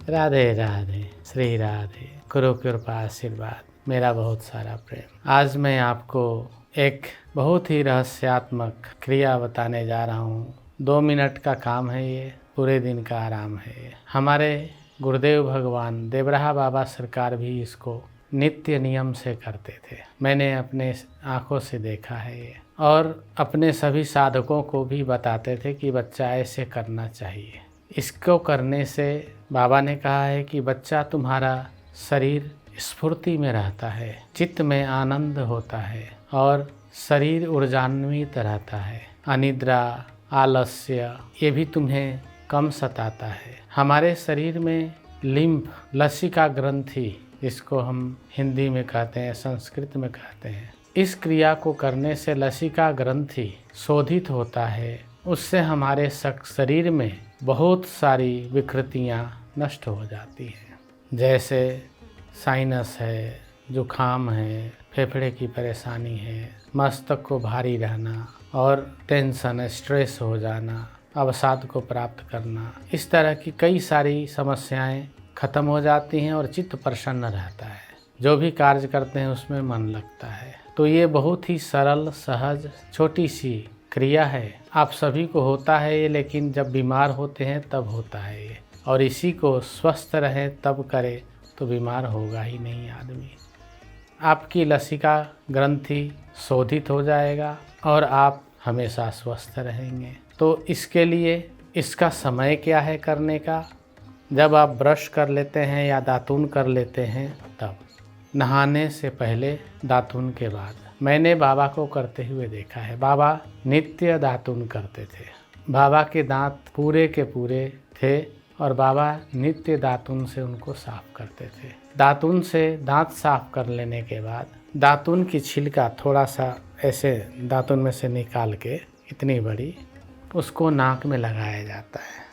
राधे राधे, श्री राधे। गुरु कृपा आशीर्वाद, मेरा बहुत सारा प्रेम। आज मैं आपको एक बहुत ही रहस्यात्मक क्रिया बताने जा रहा हूँ। 2 मिनट का काम है ये, पूरे दिन का आराम है ये। हमारे गुरुदेव भगवान देवराहा बाबा सरकार भी इसको नित्य नियम से करते थे। मैंने अपने आँखों से देखा है ये, और अपने सभी साधकों को भी बताते थे कि बच्चा ऐसे करना चाहिए। इसको करने से बाबा ने कहा है कि बच्चा तुम्हारा शरीर स्फूर्ति में रहता है, चित्त में आनंद होता है और शरीर ऊर्जान्वित रहता है। अनिद्रा, आलस्य ये भी तुम्हें कम सताता है। हमारे शरीर में लिम्फ, लसिका ग्रंथि, जिसको हम हिंदी में कहते हैं, संस्कृत में कहते हैं, इस क्रिया को करने से लसिका ग्रंथि शोधित होता है। उससे हमारे शरीर में बहुत सारी विकृतियाँ नष्ट हो जाती हैं, जैसे साइनस है, जुखाम है, फेफड़े की परेशानी है, मस्तक को भारी रहना और टेंशन, स्ट्रेस हो जाना, अवसाद को प्राप्त करना, इस तरह की कई सारी समस्याएं खत्म हो जाती हैं और चित्त प्रसन्न रहता है। जो भी कार्य करते हैं उसमें मन लगता है। तो ये बहुत ही सरल, सहज, छोटी सी क्रिया है। आप सभी को होता है ये, लेकिन जब बीमार होते हैं तब होता है ये, और इसी को स्वस्थ रहे तब करे तो बीमार होगा ही नहीं आदमी। आपकी लसिका ग्रंथि शोधित हो जाएगा और आप हमेशा स्वस्थ रहेंगे। तो इसके लिए इसका समय क्या है करने का? जब आप ब्रश कर लेते हैं या दातून कर लेते हैं तब, नहाने से पहले, दातून के बाद। मैंने बाबा को करते हुए देखा है। बाबा नित्य दातून करते थे। बाबा के दांत पूरे के पूरे थे और बाबा नित्य दातून से उनको साफ करते थे। दातून से दांत साफ कर लेने के बाद दातून की छिलका थोड़ा सा ऐसे दातून में से निकाल के, इतनी बड़ी, उसको नाक में लगाया जाता है।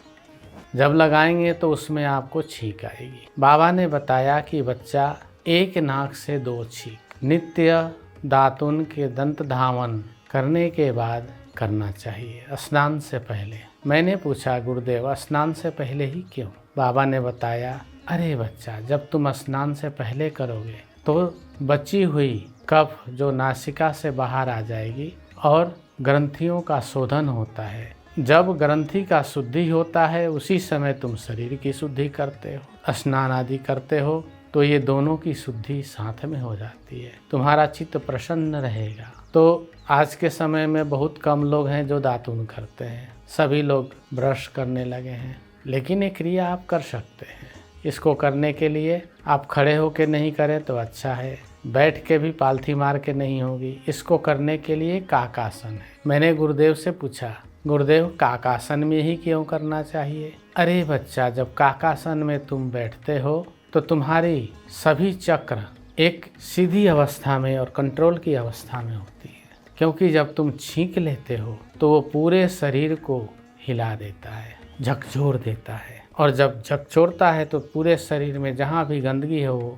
जब लगाएंगे तो उसमें आपको छींक आएगी। बाबा ने बताया कि बच्चा एक नाक से 2 छींक नित्य दातून के दंत धावन करने के बाद करना चाहिए, स्नान से पहले। मैंने पूछा, गुरुदेव स्नान से पहले ही क्यों? बाबा ने बताया, अरे बच्चा, जब तुम स्नान से पहले करोगे तो बची हुई कफ जो नासिका से बाहर आ जाएगी और ग्रंथियों का शोधन होता है। जब ग्रंथि का शुद्धि होता है उसी समय तुम शरीर की शुद्धि करते हो, स्नान आदि करते हो, तो ये दोनों की शुद्धि साथ में हो जाती है। तुम्हारा चित्त प्रसन्न रहेगा। तो आज के समय में बहुत कम लोग हैं जो दातून करते हैं, सभी लोग ब्रश करने लगे हैं। लेकिन ये क्रिया आप कर सकते हैं। इसको करने के लिए आप खड़े होकर नहीं करें तो अच्छा है, बैठ के भी पालथी मार के नहीं होगी। इसको करने के लिए काकासन है। मैंने गुरुदेव से पूछा, गुरुदेव काकासन में ही क्यों करना चाहिए? अरे बच्चा, जब काकासन में तुम बैठते हो तो तुम्हारी सभी चक्र एक सीधी अवस्था में और कंट्रोल की अवस्था में होती है, क्योंकि जब तुम छींक लेते हो तो वो पूरे शरीर को हिला देता है, झकझोर देता है, और जब झकझोरता है तो पूरे शरीर में जहाँ भी गंदगी है वो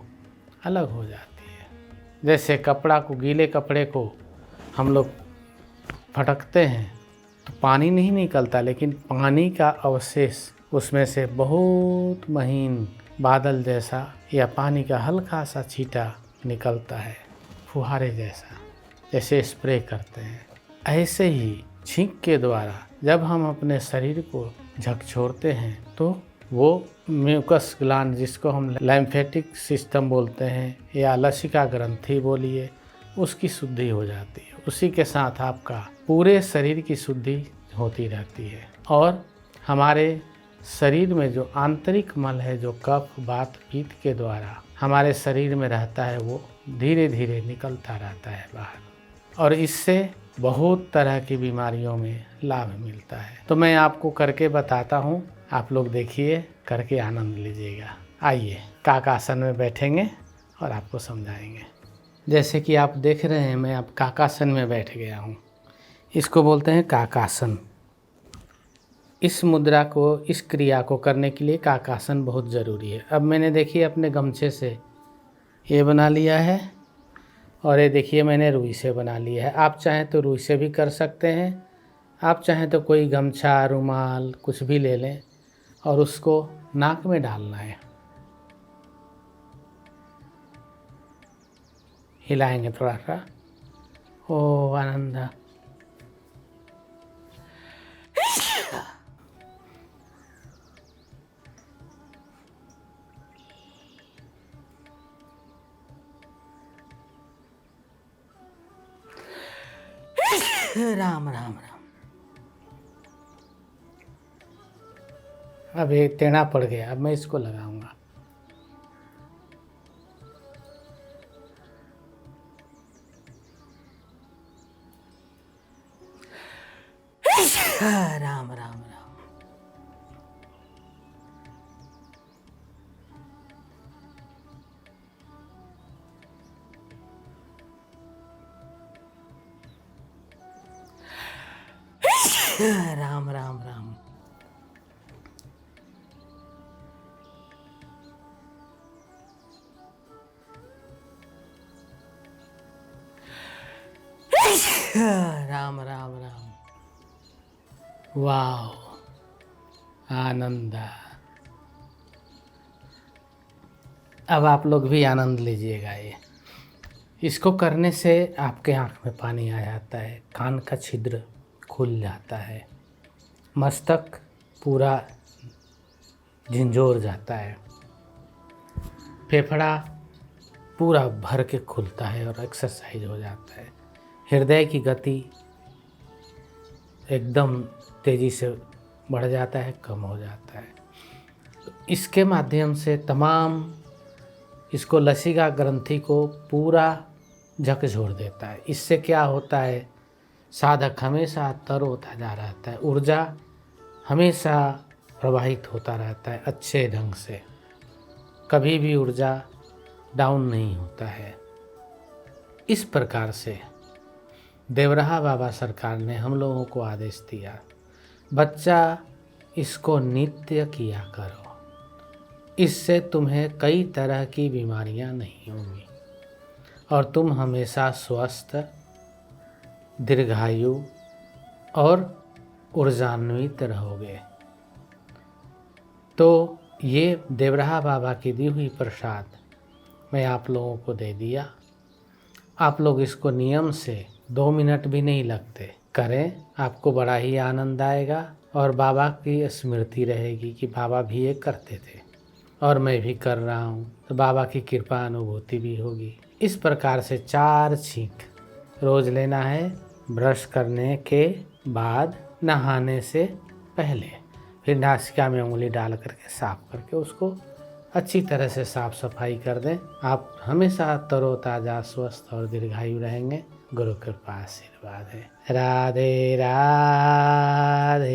अलग हो जाती है। जैसे कपड़ा को, गीले कपड़े को हम लोग फटकते हैं तो पानी नहीं निकलता, लेकिन पानी का अवशेष उसमें से बहुत महीन बादल जैसा या पानी का हल्का सा छींटा निकलता है, फुहारे जैसा, जैसे स्प्रे करते हैं। ऐसे ही छींक के द्वारा जब हम अपने शरीर को झकझोरते हैं तो वो म्यूकस ग्लैंड, जिसको हम लिम्फेटिक सिस्टम बोलते हैं या लसिका ग्रंथि बोलिए, उसकी शुद्धि हो जाती है। उसी के साथ आपका पूरे शरीर की शुद्धि होती रहती है और हमारे शरीर में जो आंतरिक मल है, जो कफ, वात, पित्त के द्वारा हमारे शरीर में रहता है, वो धीरे धीरे निकलता रहता है बाहर, और इससे बहुत तरह की बीमारियों में लाभ मिलता है। तो मैं आपको करके बताता हूँ, आप लोग देखिए, करके आनंद लीजिएगा। आइए काकासन में बैठेंगे और आपको समझाएंगे। जैसे कि आप देख रहे हैं, मैं अब काकासन में बैठ गया हूँ। इसको बोलते हैं काकासन। इस मुद्रा को, इस क्रिया को करने के लिए काकासन बहुत ज़रूरी है। अब मैंने देखिए अपने गमछे से ये बना लिया है, और ये देखिए मैंने रुई से बना लिया है। आप चाहें तो रुई से भी कर सकते हैं, आप चाहें तो कोई गमछा, रुमाल कुछ भी ले लें और उसको नाक में डालना है। हिलाएंगे थोड़ा सा। ओ आनंद। राम राम राम। अब ये टेढ़ा पड़ गया, अब मैं इसको लगाऊंगा। राम राम राम। राम राम राम। राम राम राम। वाह, आनंद। अब आप लोग भी आनंद लीजिएगा। ये इसको करने से आपके आँख में पानी आ जाता है, कान का छिद्र खुल जाता है, मस्तक पूरा झिंझोर जाता है, फेफड़ा पूरा भर के खुलता है और एक्सरसाइज हो जाता है, हृदय की गति एकदम तेज़ी से बढ़ जाता है, कम हो जाता है। इसके माध्यम से तमाम इसको लसिका ग्रंथि को पूरा झकझोर देता है। इससे क्या होता है, साधक हमेशा तर होता जा रहता है, ऊर्जा हमेशा प्रवाहित होता रहता है अच्छे ढंग से, कभी भी ऊर्जा डाउन नहीं होता है। इस प्रकार से देवराहा बाबा सरकार ने हम लोगों को आदेश दिया, बच्चा इसको नित्य किया करो, इससे तुम्हें कई तरह की बीमारियां नहीं होंगी और तुम हमेशा स्वस्थ, दीर्घायु और ऊर्जान्वित रहोगे। तो ये देवराहा बाबा की दी हुई प्रसाद मैं आप लोगों को दे दिया। आप लोग इसको नियम से 2 मिनट भी नहीं लगते करें, आपको बड़ा ही आनंद आएगा और बाबा की स्मृति रहेगी कि बाबा भी ये करते थे और मैं भी कर रहा हूँ, तो बाबा की कृपा अनुभूति भी होगी। इस प्रकार से 4 छींक रोज़ लेना है, ब्रश करने के बाद, नहाने से पहले, फिर नासिका में उंगली डाल करके साफ करके उसको अच्छी तरह से साफ सफाई कर दें। आप हमेशा तरोताज़ा, स्वस्थ और दीर्घायु रहेंगे। गुरु कृपा आशीर्वाद है। राधे राधे।